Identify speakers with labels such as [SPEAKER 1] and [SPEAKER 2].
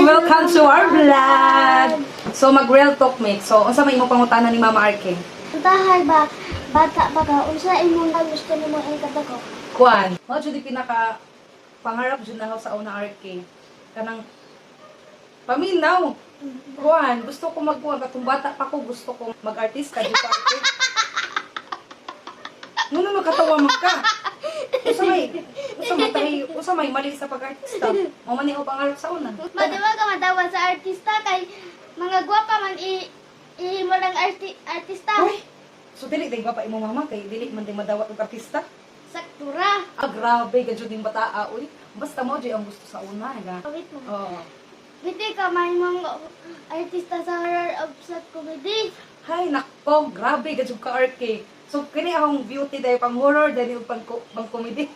[SPEAKER 1] Welcome to our vlog. So mag-real talk mix. So unsa may imong pangutana ni Mama Arke?
[SPEAKER 2] Tahay ba, bata ba ka, unsa imong gusto nimo ang kadako?
[SPEAKER 1] Kuan. Mao jud di pinaka pangarap jud na sa una Arke. Kanang paminaw. Kuan, gusto ko magkuan katong bata pa ko gusto ko mag-artista di pa Arke. Nuno nakatawa man ka. Usa may mali sa pag-artista. Mo man ni pangarap sa una.
[SPEAKER 2] Madawa ka madawa sa artista kay mga gwapa man ihimo lang artista.
[SPEAKER 1] Uy, so dili day ba pa imong mama kay dili man day madawat og artista?
[SPEAKER 2] Saktura.
[SPEAKER 1] Ah, grabe ka jud yung bataa uy. Basta mo jud ang gusto sa una nga.
[SPEAKER 2] Wait mo.
[SPEAKER 1] Oo.
[SPEAKER 2] Hindi ka may mga artista sa horror of sad comedy.
[SPEAKER 1] Hay nako, grabe ka jud ka RK. So kini akong beauty dahil pang horror dahil pang comedy.